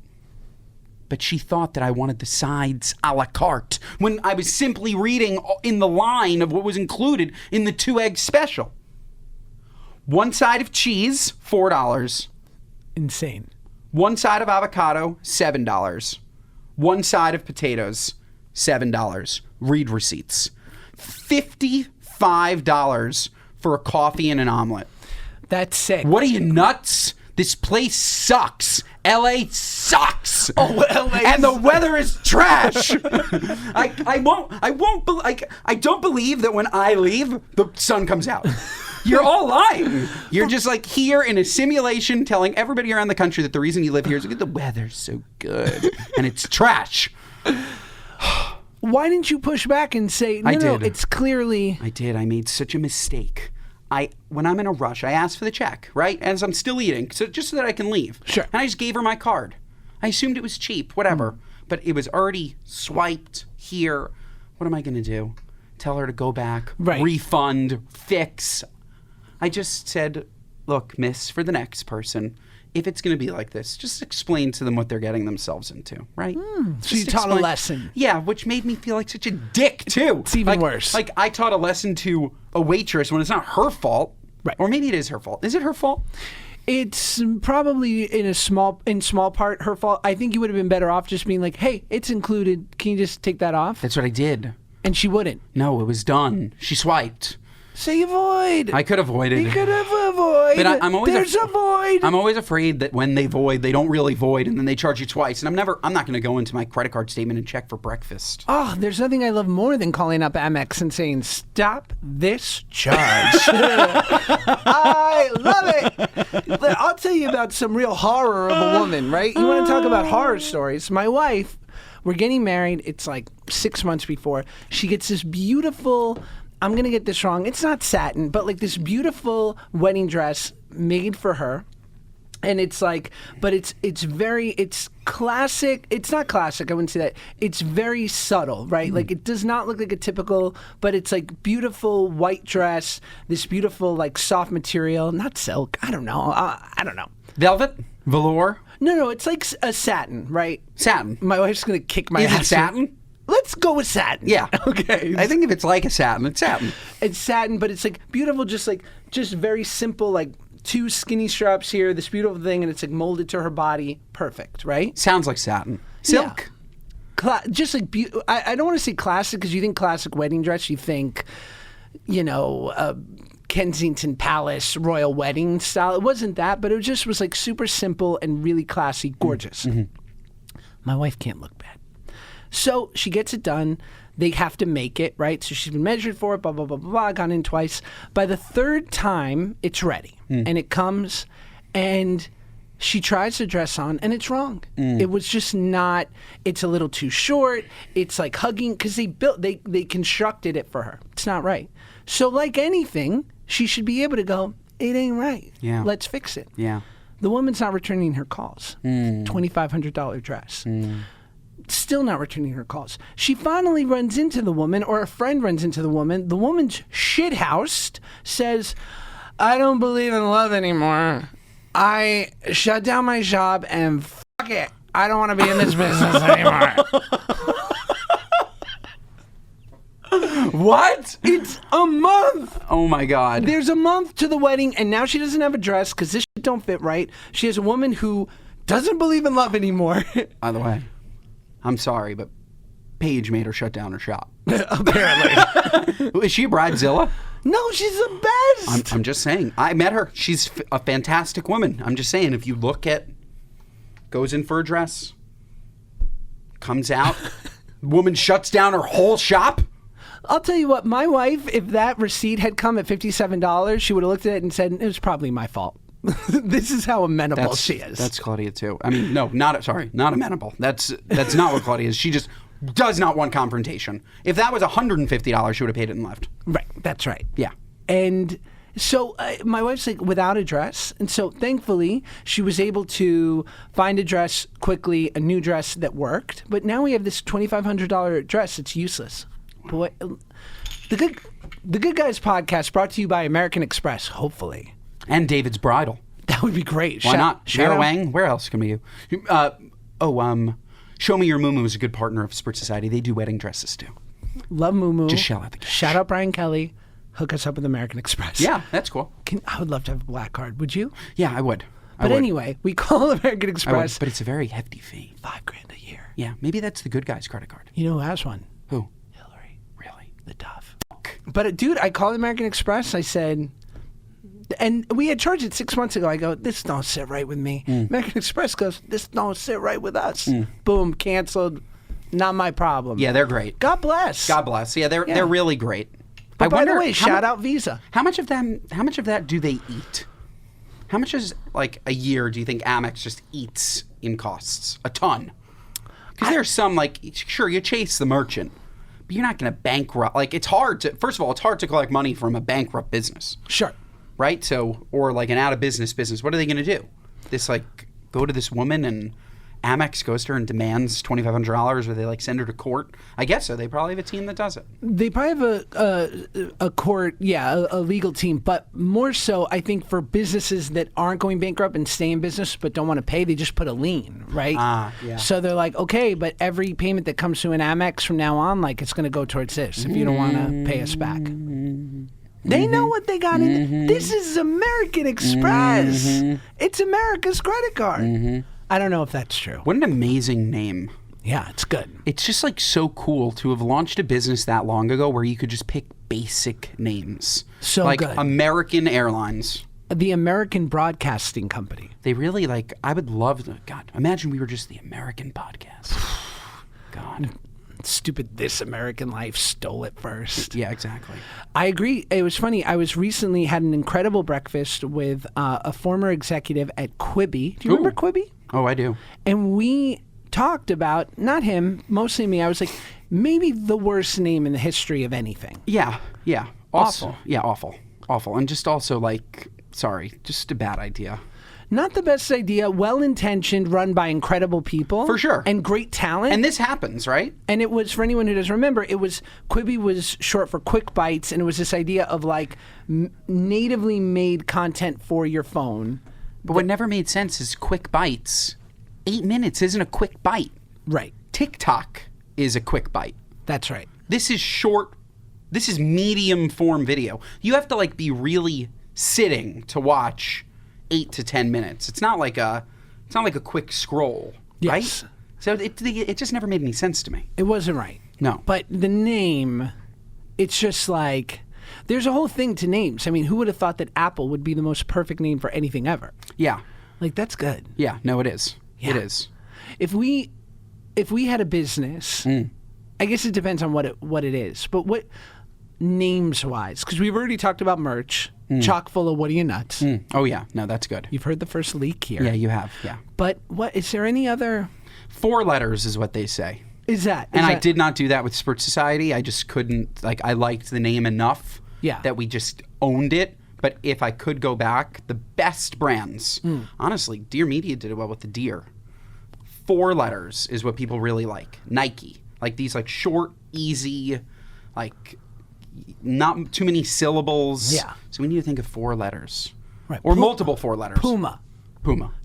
But she thought that I wanted the sides a la carte when I was simply reading in the line of what was included in the 2 egg special. 1 side of cheese, $4. Insane. 1 side of avocado, $7. 1 side of potatoes, $7. Read receipts. $55 for a coffee and an omelet. That's sick. What are you, nuts? This place sucks. LA sucks. Oh, LA and the weather is trash. I don't believe that when I leave, the sun comes out. You're all lying. You're just like here in a simulation telling everybody around the country that the reason you live here is because the weather's so good and it's trash. Why didn't you push back and say, no, it's clearly... I did. I made such a mistake. When I'm in a rush, I ask for the check, right? As I'm still eating, just so that I can leave. Sure. And I just gave her my card. I assumed it was cheap, whatever. But it was already swiped here. What am I going to do? Tell her to go back, refund, fix. I just said, look, miss, for the next person, if it's going to be like this, just explain to them what they're getting themselves into, right? So you taught a lesson. Yeah, which made me feel like such a dick, too. It's even worse. Like, I taught a lesson to a waitress when it's not her fault. Right. Or maybe it is her fault. Is it her fault? It's probably in small part her fault. I think you would have been better off just being like, hey, it's included. Can you just take that off? That's what I did. And she wouldn't. No, it was done. She swiped. Say avoid. I could have avoided. You could have avoid. But I'm always There's a void. I'm always afraid that when they void, they don't really void, and then they charge you twice. And I'm not going to go into my credit card statement and check for breakfast. Oh, there's nothing I love more than calling up Amex and saying, stop this charge. I love it. I'll tell you about some real horror of a woman, right? You want to talk about horror stories? My wife, we're getting married. It's like 6 months before. She gets this beautiful, I'm going to get this wrong, it's not satin, but like this beautiful wedding dress made for her. And it's like, but it's classic. It's not classic, I wouldn't say that. It's very subtle, right? Like it does not look like a typical, but it's like beautiful white dress, this beautiful like soft material, not silk. I don't know. I don't know. Velvet? Velour? No, it's like a satin, right? Satin. My wife's going to kick my Is ass. it satin? Let's go with satin. Yeah. Okay. I think if it's like a satin, it's satin. It's satin, but it's like beautiful, just very simple, like 2 skinny straps here, this beautiful thing, and it's like molded to her body. Perfect, right? Sounds like satin. Silk. Yeah. Just like, I don't want to say classic, because you think classic wedding dress, you think, Kensington Palace royal wedding style. It wasn't that, but it just was like super simple and really classy, gorgeous. Mm-hmm. My wife can't look bad. So she gets it done. They have to make it, right? So she's been measured for it, blah, blah, blah, blah, blah, gone in twice. By the 3rd time, it's ready. And it comes, and she tries the dress on, and it's wrong. It was just not, it's a little too short. It's like hugging, because they constructed it for her. It's not right. So like anything, she should be able to go, it ain't right. Yeah. Let's fix it. Yeah. The woman's not returning her calls. $2,500 dress. Still not returning her calls. She finally runs into the woman, or a friend runs into the woman. The woman's shithoused, says, I don't believe in love anymore. I shut down my job and fuck it. I don't want to be in this business anymore. What? It's a month. Oh my God. There's a month to the wedding, and now she doesn't have a dress because this shit don't fit right. She has a woman who doesn't believe in love anymore. By the way, I'm sorry, but Paige made her shut down her shop. Apparently. Is she a bridezilla? No, she's the best. I'm just saying. I met her. She's a fantastic woman. I'm just saying, if you look at, goes in for a dress, comes out, woman shuts down her whole shop. I'll tell you what, my wife, if that receipt had come at $57, she would have looked at it and said, it was probably my fault. This is how amenable she is. That's Claudia too. I mean, no, not amenable. That's not what Claudia is. She just does not want confrontation. If that was $150, she would have paid it and left. Right, that's right. Yeah. And so my wife's like without a dress. And so thankfully she was able to find a dress quickly, a new dress that worked. But now we have this $2,500 dress. It's useless. Boy, the Good Guys podcast brought to you by American Express, hopefully. And David's Bridal. That would be great. Why not? Vera Wang. Where else can we do? Show Me Your Moo Moo is a good partner of Spirit Society. They do wedding dresses too. Love Moo Moo. Just shell out the cash. Shout out Brian Kelly. Hook us up with American Express. Yeah, that's cool. I would love to have a black card. Would you? Yeah, I would. But anyway, we call American I would, Express. but it's a very hefty fee. $5,000 a year. Yeah, maybe that's the Good Guys credit card. You know who has one? Who? Hillary. Really? The tough. But dude, I called American Express. I said, and we had charged it 6 months ago. I go, this don't sit right with me. American Express goes, this don't sit right with us. Boom, canceled. Not my problem. Yeah, they're great. God bless. God bless. Yeah, they're really great. But by the way, shout out Visa. How much of that do they eat? How much is like a year do you think Amex just eats in costs? A ton. Because there's some like, sure, you chase the merchant, but you're not going to bankrupt. Like it's hard to collect money from a bankrupt business. Sure. Right? So, or like an out of business. What are they going to do? This like go to this woman and Amex goes to her and demands $2,500, or they like send her to court. I guess so. They probably have a team that does it. They probably have a court, a legal team, but more so, I think for businesses that aren't going bankrupt and stay in business but don't want to pay, they just put a lien, right? Yeah. So they're like, okay, but every payment that comes to an Amex from now on, like it's going to go towards this if you don't want to pay us back. They know what they got in. This is American Express. It's America's credit card. I don't know if that's true. What an amazing name. Yeah, it's good. It's just like so cool to have launched a business that long ago where you could just pick basic names. So like good. American Airlines. The American Broadcasting Company. They really like, I would love to, God, imagine we were just the American podcast. God. Stupid This American Life stole it first. Yeah, exactly. I agree. It was funny. I was recently had an incredible breakfast with a former executive at Quibi. Do you remember Quibi? Oh, I do. And we talked about, not him, mostly me. I was like, maybe the worst name in the history of anything. Yeah. Also, Awful. Yeah, awful. And just also like, sorry, just a bad idea. Not the best idea, well-intentioned, run by incredible people. For sure. And great talent. And this happens, right? And it was, for anyone who doesn't remember, Quibi was short for Quick Bites, and it was this idea of like natively made content for your phone. But what never made sense is quick bites. 8 minutes isn't a quick bite. Right. TikTok is a quick bite. That's right. This is short. This is medium form video. You have to like be really sitting to watch 8 to 10 minutes. It's not like a quick scroll, Yes. right? So it just never made any sense to me. It wasn't right. No. But the name, it's just like, there's a whole thing to names. I mean, who would have thought that Apple would be the most perfect name for anything ever? Yeah. Like, that's good. Yeah. No, it is. Yeah. It is. If we had a business, I guess it depends on what it is. But what names-wise? Because we've already talked about merch, chock full of what are you nuts? Oh, yeah. No, that's good. You've heard the first leak here. Yeah, you have. Yeah. But what is there any other? 4 letters is what they say. I did not do that with Spurt Society. I just couldn't, like, I liked the name enough that we just owned it. But if I could go back, the best brands, honestly, Dear Media did it well with the Deer. 4 letters is what people really like. Nike. Like these like short, easy, like not too many syllables. Yeah. So we need to think of 4 letters. Right. Or multiple 4 letters. Puma.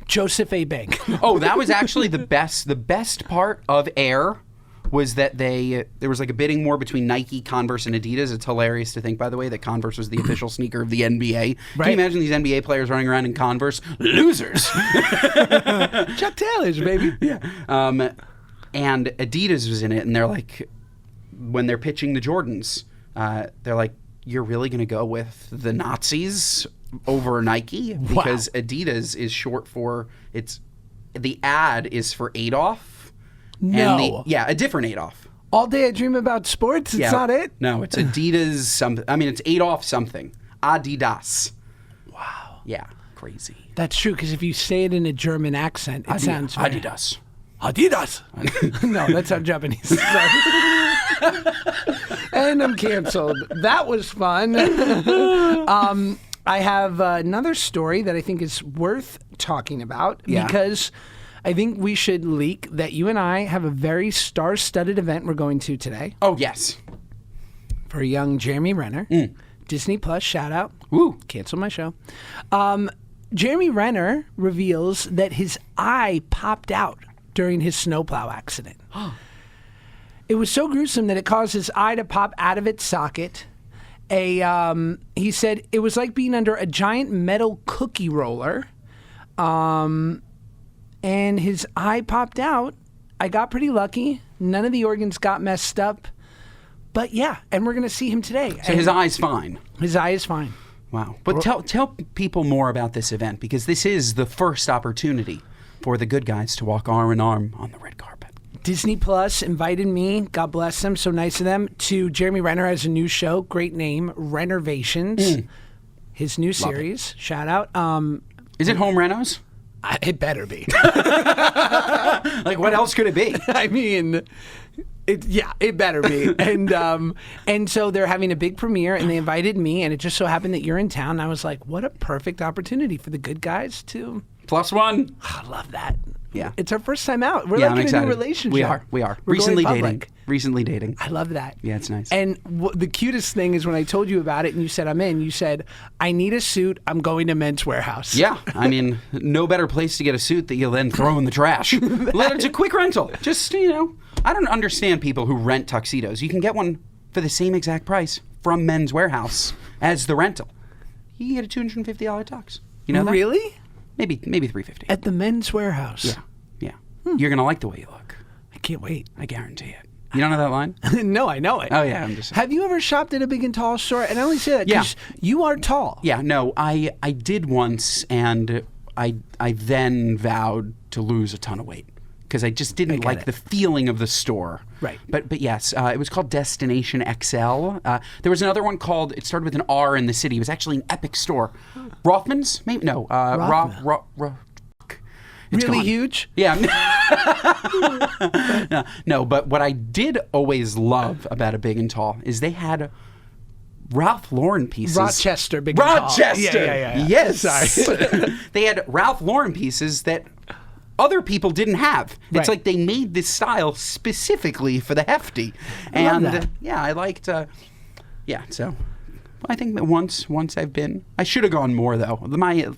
Joseph A. Bank. Oh, that was actually the best. The best part of Air was that there was like a bidding war between Nike, Converse, and Adidas. It's hilarious to think, by the way, that Converse was the official sneaker of the NBA. Right. Can you imagine these NBA players running around in Converse? Losers. Chuck Taylor's, baby. Yeah. And Adidas was in it, and they're like, when they're pitching the Jordans, they're like, you're really going to go with the Nazis over Nike? Because Adidas is short for, the ad is for Adolf. No. A different Adolf. All day I dream about sports. It's not it. No, it's Adidas something. I mean, it's Adolf something. Adidas. Wow. Yeah, crazy. That's true, because if you say it in a German accent, it sounds very... Adidas. Adidas. No, that's how Japanese. And I'm canceled. That was fun. I have another story that I think is worth talking about because I think we should leak that you and I have a very star-studded event we're going to today. Oh, yes. For young Jeremy Renner. Disney Plus, shout out. Woo. Cancel my show. Jeremy Renner reveals that his eye popped out during his snowplow accident. It was so gruesome that it caused his eye to pop out of its socket. He said it was like being under a giant metal cookie roller. And his eye popped out. I got pretty lucky. None of the organs got messed up. But yeah, and we're going to see him today. So his eye's fine. His eye is fine. Wow. But tell people more about this event, because this is the first opportunity for the good guys to walk arm in arm on the red carpet. Disney Plus invited me, God bless them, so nice of them, to Jeremy Renner has a new show, great name, Renovations. His new series, shout out. Is it Home Renos? It better be. Like, what else could it be? I mean, it better be. And so they're having a big premiere, and they invited me, and it just so happened that you're in town. And I was like, what a perfect opportunity for the good guys to... +1. I love that. Yeah. It's our first time out. We're Yeah, like I'm in excited. a new relationship. We are. We're Recently going dating. public. Recently dating. I love that. Yeah, it's nice. And the cutest thing is when I told you about it and you said, I'm in, you said, I need a suit. I'm going to Men's Warehouse. Yeah, I mean, no better place to get a suit that you'll then throw in the trash. It's a quick rental. Just, I don't understand people who rent tuxedos. You can get one for the same exact price from Men's Warehouse as the rental. You can get a $250 tux. You know that? Really? Maybe $350. At the Men's Warehouse. Yeah. You're going to like the way you look. I can't wait. I guarantee it. You don't know that line? No, I know it. Oh, yeah, I'm just... Have you ever shopped at a big and tall store? And I only say that because you are tall. Yeah, no, I did once, and I then vowed to lose a ton of weight because I just didn't like the feeling of the store. Right. But yes, it was called Destination XL. There was another one called, it started with an R in the city. It was actually an epic store. Rothman's? Maybe? No. Rothman. It's really gone. huge? Yeah. No, but what I did always love about a Big and Tall is they had Ralph Lauren pieces. Rochester, Big and Tall. Rochester. Yeah. Yes. Sorry. They had Ralph Lauren pieces that other people didn't have. It's Right. like they made this style specifically for the hefty. I love And that. yeah, I liked so I think that once I've been, I should have gone more though.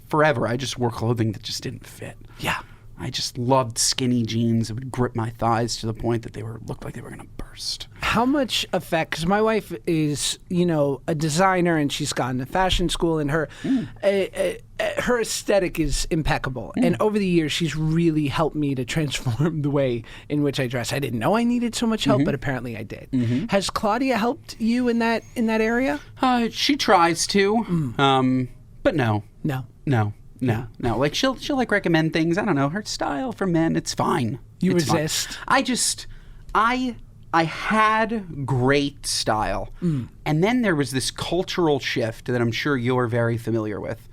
Forever I just wore clothing that just didn't fit. Yeah. I just loved skinny jeans that would grip my thighs to the point that looked like they were going to burst. How much effect, because my wife is, a designer and she's gone to fashion school and her aesthetic is impeccable. And over the years, she's really helped me to transform the way in which I dress. I didn't know I needed so much help, but apparently I did. Has Claudia helped you in that area? She tries to, but no. No. Like she'll like recommend things. I don't know, her style for men. It's fine. You It's fine. resist. I had great style, and then there was this cultural shift that I'm sure you're very familiar with,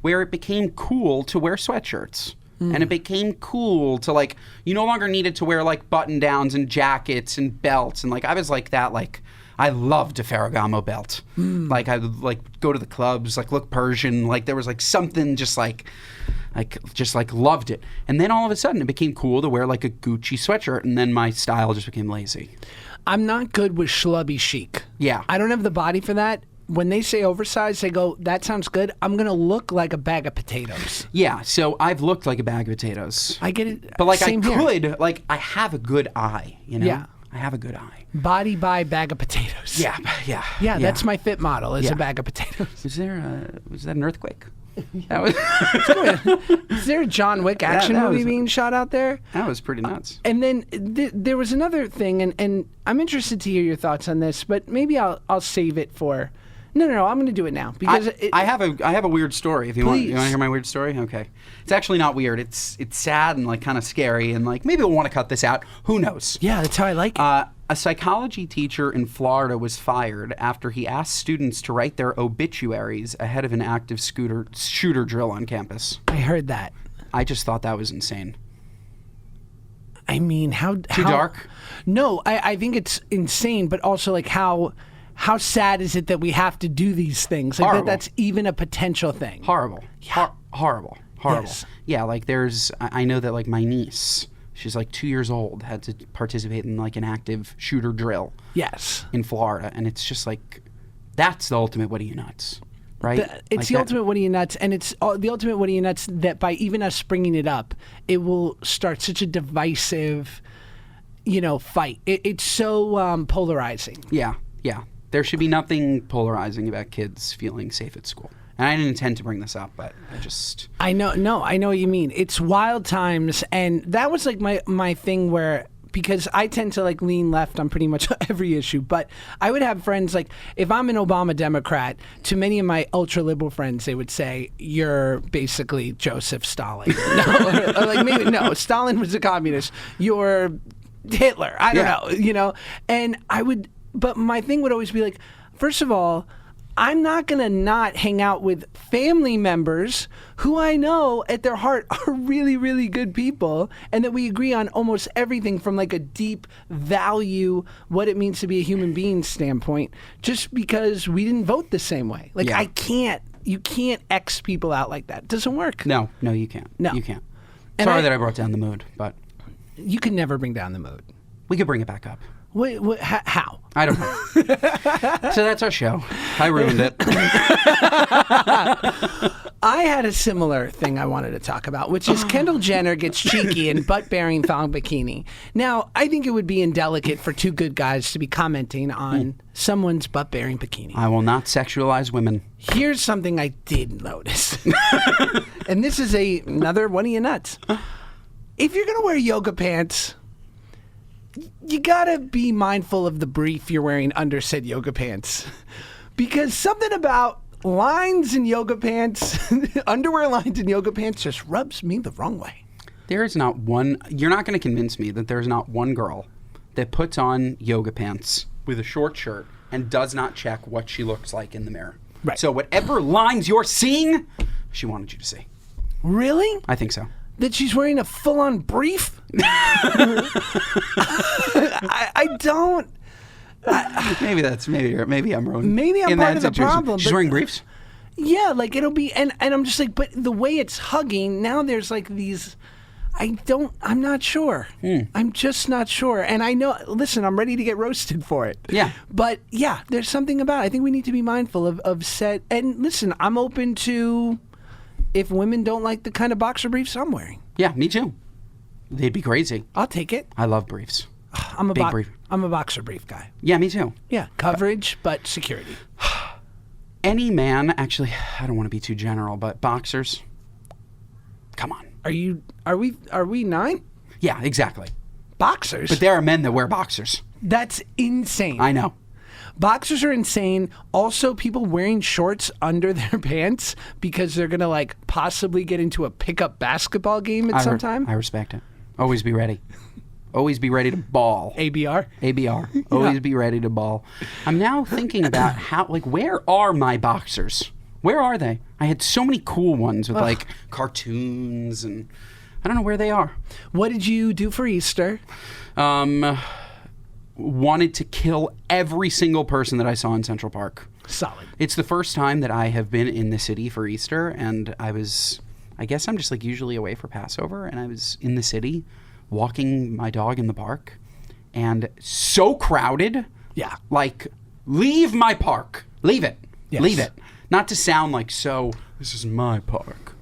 where it became cool to wear sweatshirts. And it became cool to like, you no longer needed to wear like button downs and jackets and belts. And like, I was like that, like, I loved a Ferragamo belt. Like I would like go to the clubs, like look Persian. Like there was like something just like loved it. And then all of a sudden it became cool to wear like a Gucci sweatshirt. And then my style just became lazy. I'm not good with schlubby chic. Yeah. I don't have the body for that. When they say oversized, they go, that sounds good. I'm going to look like a bag of potatoes. Yeah, so I've looked like a bag of potatoes. I get it. But like Same I could, here. like I have a good eye, Yeah. I have a good eye. Body by bag of potatoes. Yeah. That's my fit model, is Yeah. a bag of potatoes. Was that an earthquake? That was Is there a John Wick action that movie was- being shot out there? that was pretty nuts. And then there was another thing, and I'm interested to hear your thoughts on this, but maybe I'll save it for... No, I'm going to do it now because I have a weird story. If you want, Please. you want to hear my weird story? Okay, it's actually not weird. It's sad and like kind of scary and like maybe we'll want to cut this out. Who knows? Yeah, that's how I like it. A psychology teacher in Florida was fired after he asked students to write their obituaries ahead of an active shooter drill on campus. I heard that. I just thought that was insane. I mean, how dark? No, I think it's insane, but also like how sad is it that we have to do these things? Like Horrible. that's even a potential thing. Horrible. Yeah. Horrible. Yes. Yeah, like I know that like my niece, she's like 2 years old, had to participate in like an active shooter drill Yes. in Florida. And it's just like, that's the ultimate what are you nuts, right? It's Like the that- ultimate what are you nuts, and it's the ultimate what are you nuts that by even us bringing it up, it will start such a divisive, fight. It's so polarizing. Yeah. There should be nothing polarizing about kids feeling safe at school. And I didn't intend to bring this up, but I know what you mean. It's wild times, and that was like my thing where, because I tend to like lean left on pretty much every issue, but I would have friends like, if I'm an Obama Democrat, to many of my ultra liberal friends, they would say, you're basically Joseph Stalin. or like maybe, no, Stalin was a communist. You're Hitler. I don't know, and but my thing would always be like, first of all, I'm not going to not hang out with family members who I know at their heart are really, really good people, and that we agree on almost everything from like a deep value, what it means to be a human being standpoint, just because we didn't vote the same way. Like Yeah. you can't X people out like that. It doesn't work. No, you can't. No. You can't. Sorry that I brought down the mood, but You can never bring down the mood. we could bring it back up. Wait, how? I don't know. So that's our show. I ruined it. I had a similar thing I wanted to talk about, which is Kendall Jenner gets cheeky in butt-bearing thong bikini. Now, I think it would be indelicate for two good guys to be commenting on someone's butt-bearing bikini. I will not sexualize women. Here's something I did notice. And this is another one of your nuts. If you're going to wear yoga pants, you got to be mindful of the brief you're wearing under said yoga pants. Because something about lines in yoga pants, underwear lines in yoga pants just rubs me the wrong way. There is not one, you're not going to convince me that there's not one girl that puts on yoga pants with a short shirt and does not check what she looks like in the mirror. Right. So whatever lines you're seeing, she wanted you to see. Really? I think so. That she's wearing a full-on brief? I don't. Maybe I'm wrong. Maybe I'm in part that of the situation. problem, She's but- wearing briefs? Yeah, like it'll be, and I'm just like, but the way it's hugging, now there's like these, I'm not sure. I'm just not sure. And I know, listen, I'm ready to get roasted for it. Yeah. But yeah, there's something about it. I think we need to be mindful of set, and listen, I'm open to if women don't like the kind of boxer briefs I'm wearing. Yeah, me too. They'd be crazy. I'll take it. I love briefs. I'm a Big brief. I'm a boxer brief guy. Yeah, me too. Yeah, coverage, but security. Any man, actually, I don't want to be too general, but boxers, come on. Are we 9? Yeah, exactly. Boxers? But there are men that wear boxers. That's insane. I know. Boxers are insane. Also, people wearing shorts under their pants because they're going to like possibly get into a pickup basketball game at some time. I respect it. Always be ready. Always be ready to ball. ABR. ABR. Always be ready to ball. I'm now thinking about where are my boxers? Where are they? I had so many cool ones with like cartoons, and I don't know where they are. What did you do for Easter? Wanted to kill every single person that I saw in Central Park. Solid. It's the first time that I have been in the city for Easter, and I guess I'm just like usually away for Passover, and I was in the city walking my dog in the park, and so crowded. Yeah. Like, leave my park. Leave it. Yes. Leave it. Not to sound like this is my park.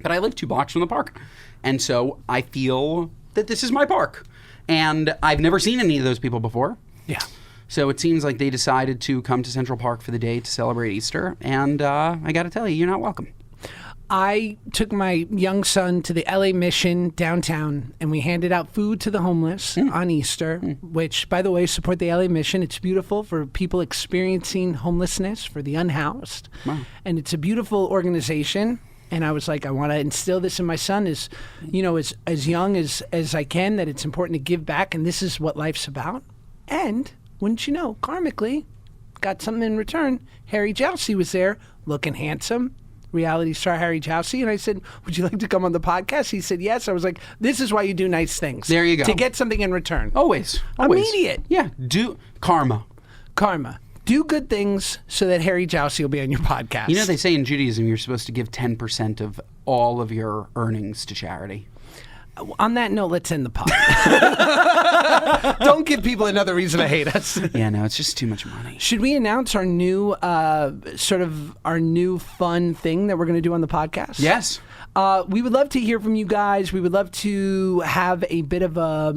But I live 2 blocks from the park. And so I feel that this is my park. And I've never seen any of those people before. Yeah. So it seems like they decided to come to Central Park for the day to celebrate Easter. And I got to tell you, you're not welcome. I took my young son to the LA Mission downtown, and we handed out food to the homeless on Easter, which, by the way, support the LA Mission. It's beautiful for people experiencing homelessness, for the unhoused. Wow. And it's a beautiful organization. And I was like, I want to instill this in my son as young as I can, that it's important to give back, and this is what life's about. And, wouldn't you know, karmically, got something in return. Harry Jousey was there, looking handsome. Reality star Harry Jousey, and I said, would you like to come on the podcast? He said yes. I was like, this is why you do nice things. There you go. To get something in return. Always. Immediate. Yeah. Do karma. Karma. Do good things so that Harry Jousey will be on your podcast. You know, they say in Judaism you're supposed to give 10% of all of your earnings to charity. On that note, let's end the pod. Don't give people another reason to hate us. Yeah, no, it's just too much money. Should we announce our new our new fun thing that we're going to do on the podcast? Yes. We would love to hear from you guys. We would love to have a bit of a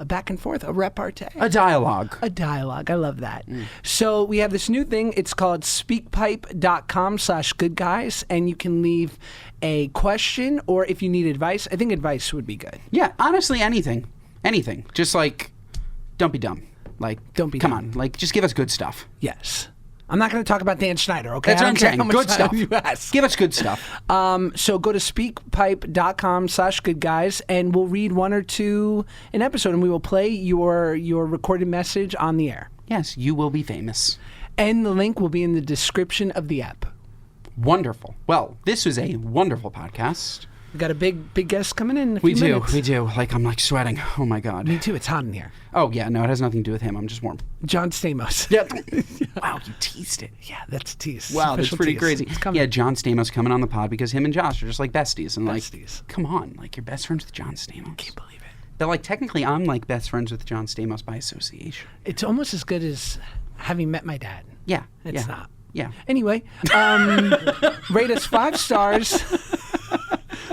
back and forth, a repartee. A dialogue. A dialogue. I love that. So we have this new thing. It's called speakpipe.com/goodguys, and you can leave a question, or if you need advice, I think advice would be good. Yeah, honestly, anything. Anything. Just like, don't be dumb. Like, Don't be come dumb. on. Like, just give us good stuff. Yes. I'm not going to talk about Dan Schneider, okay? That's I what I'm don't care saying. how much Good time stuff. you ask. Give us good stuff. So go to speakpipe.com/goodguys, and we'll read one or two an episode, and we will play your recorded message on the air. Yes, you will be famous. And the link will be in the description of the app. Wonderful. Well, this was a wonderful podcast. We got a big guest coming in. We do. Like, I'm like sweating. Oh my God. Me too. It's hot in here. Oh yeah, no, it has nothing to do with him. I'm just warm. John Stamos. Yeah. Wow, you teased it. Yeah, that's tease. Wow, that's Official pretty tease. crazy. It's coming. Yeah, John Stamos coming on the pod because him and Josh are just like besties. And like, Besties. come on, like you're best friends with John Stamos. Can't believe it. But like technically, I'm like best friends with John Stamos by association. It's almost as good as having met my dad. Yeah, It's yeah. not. Yeah. Anyway, rate us 5 stars.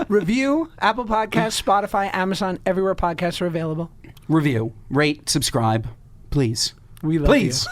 Review, Apple Podcasts, Spotify, Amazon, everywhere podcasts are available. Review, rate, subscribe, please. We love you.